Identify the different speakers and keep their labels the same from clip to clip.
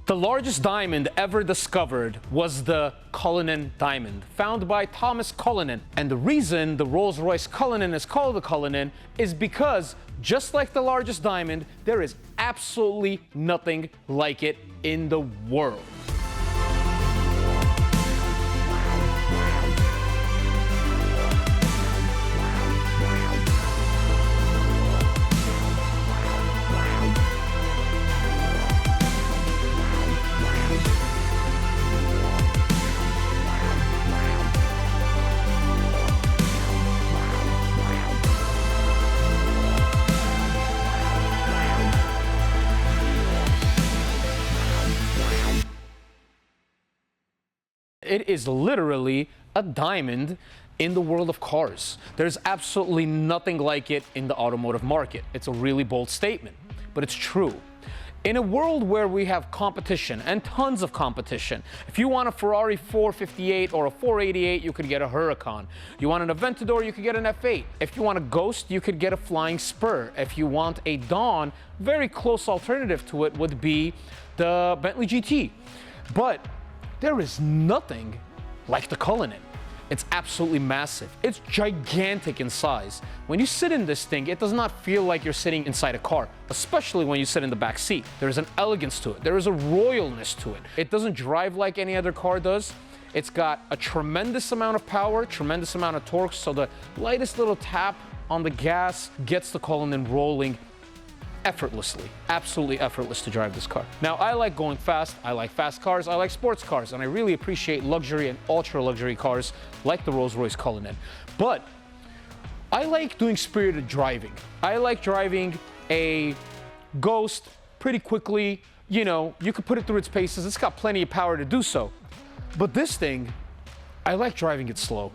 Speaker 1: The largest diamond ever discovered was the Cullinan diamond, found by Thomas Cullinan. And the reason the Rolls-Royce Cullinan is called the Cullinan is because, just like the largest diamond, there is absolutely nothing like it in the world. It is literally a diamond in the world of cars. There's absolutely nothing like it in the automotive market. It's a really bold statement, but it's true. In a world where we have competition and tons of competition, if you want a Ferrari 458 or a 488, you could get a Huracan. You want an Aventador, you could get an F8. If you want a Ghost, you could get a Flying Spur. If you want a Dawn, very close alternative to it would be the Bentley GT. But there is nothing like the Cullinan. It's absolutely massive. It's gigantic in size. When you sit in this thing, it does not feel like you're sitting inside a car, especially when you sit in the back seat. There's an elegance to it. There is a royalness to it. It doesn't drive like any other car does. It's got a tremendous amount of power, tremendous amount of torque, so the lightest little tap on the gas gets the Cullinan rolling effortlessly. Absolutely effortless to drive this car. Now, I like going fast, I like fast cars, I like sports cars, and I really appreciate luxury and ultra luxury cars like the Rolls-Royce Cullinan. But I like doing spirited driving. I like driving a Ghost pretty quickly. You know, you could put it through its paces. It's got plenty of power to do so. But this thing, I like driving it slow.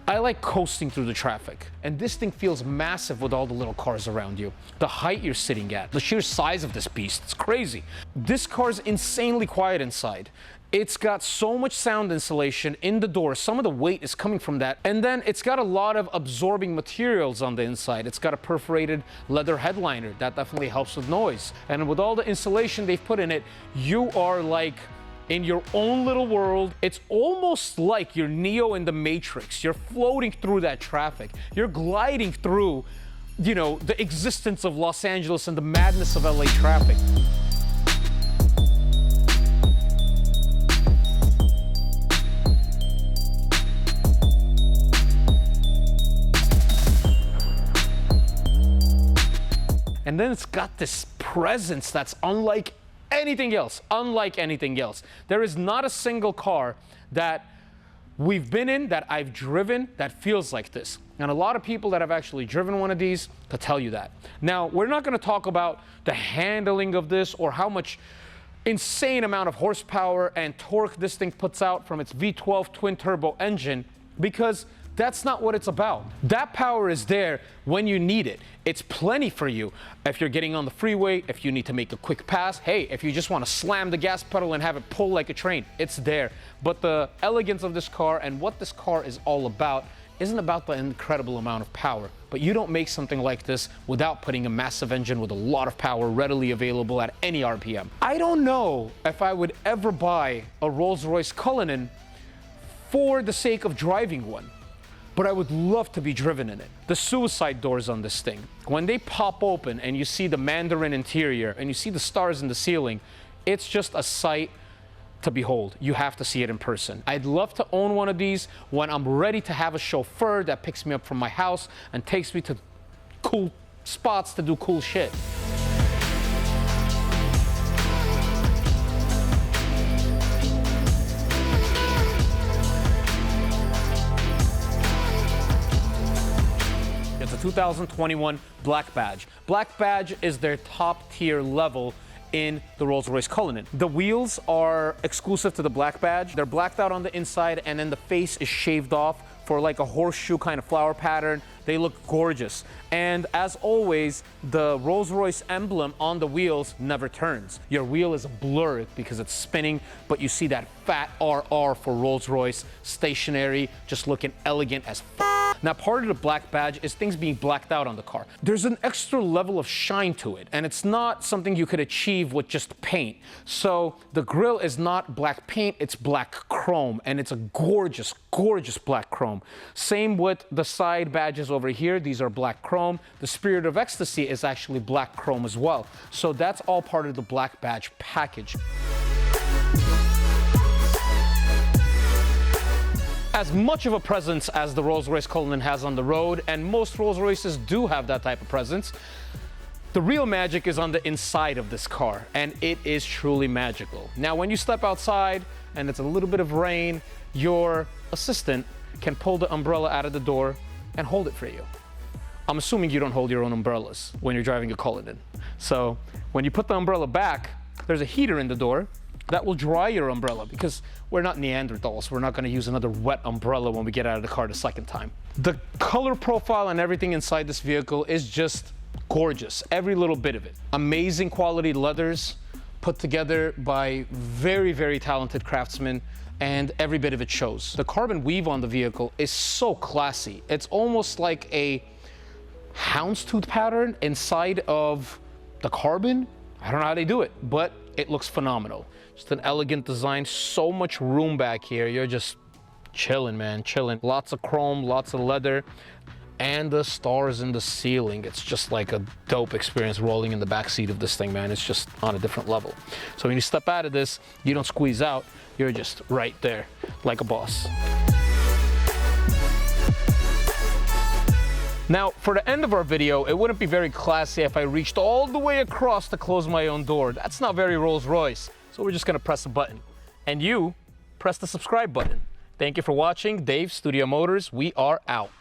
Speaker 1: I like coasting through the traffic, and this thing feels massive with all the little cars around you. The height you're sitting at, the sheer size of this beast, it's crazy. This car's insanely quiet inside. It's got so much sound insulation in the door. Some of the weight is coming from that. And then it's got a lot of absorbing materials on the inside. It's got a perforated leather headliner. That definitely helps with noise. And with all the insulation they've put in it, you are like in your own little world. It's almost like you're Neo in the Matrix. You're floating through that traffic. You're gliding through, you know, the existence of Los Angeles and the madness of LA traffic. And then it's got this presence that's unlike anything else, There is not a single car that we've been in, that I've driven, that feels like this. And a lot of people that have actually driven one of these to tell you that. Now, we're not going to talk about the handling of this or how much insane amount of horsepower and torque this thing puts out from its V12 twin-turbo engine, because that's not what it's about. That power is there when you need it. It's plenty for you if you're getting on the freeway, if you need to make a quick pass. Hey, if you just want to slam the gas pedal and have it pull like a train, it's there. But the elegance of this car and what this car is all about isn't about the incredible amount of power. But you don't make something like this without putting a massive engine with a lot of power readily available at any RPM. I don't know if I would ever buy a Rolls-Royce Cullinan for the sake of driving one, but I would love to be driven in it. The suicide doors on this thing, when they pop open and you see the Mandarin interior and you see the stars in the ceiling, it's just a sight to behold. You have to see it in person. I'd love to own one of these when I'm ready to have a chauffeur that picks me up from my house and takes me to cool spots to do cool shit. It's a 2021 Black Badge. Black Badge is their top tier level in the Rolls-Royce Cullinan. The wheels are exclusive to the Black Badge. They're blacked out on the inside, and then the face is shaved off for like a horseshoe kind of flower pattern. They look gorgeous. And as always, the Rolls-Royce emblem on the wheels never turns. Your wheel is a blur because it's spinning, but you see that fat RR for Rolls-Royce, stationary, just looking elegant as f. Now, part of the black badge is things being blacked out on the car. There's an extra level of shine to it, and it's not something you could achieve with just paint. So the grille is not black paint, it's black chrome, and it's a gorgeous, gorgeous black chrome. Same with the side badges over here. These are black chrome. The Spirit of Ecstasy is actually black chrome as well. So that's all part of the black badge package. As much of a presence as the Rolls-Royce Cullinan has on the road, and most Rolls-Royces do have that type of presence, the real magic is on the inside of this car, and it is truly magical. Now, when you step outside and it's a little bit of rain, your assistant can pull the umbrella out of the door and hold it for you. I'm assuming you don't hold your own umbrellas when you're driving a Cullinan. So when you put the umbrella back, there's a heater in the door that will dry your umbrella, because we're not Neanderthals. We're not gonna use another wet umbrella when we get out of the car the second time. The color profile and everything inside this vehicle is just gorgeous, every little bit of it. Amazing quality leathers put together by very, very talented craftsmen, and every bit of it shows. The carbon weave on the vehicle is so classy. It's almost like a houndstooth pattern inside of the carbon. I don't know how they do it, but it looks phenomenal. Just an elegant design, so much room back here. You're just chilling, man, chilling. Lots of chrome, lots of leather, and the stars in the ceiling. It's just like a dope experience rolling in the back seat of this thing, man. It's just on a different level. So when you step out of this, you don't squeeze out. You're just right there, like a boss. Now, for the end of our video, it wouldn't be very classy if I reached all the way across to close my own door. That's not very Rolls-Royce. So we're just gonna press a button. And you, press the subscribe button. Thank you for watching. Dave, StudioMotors, we are out.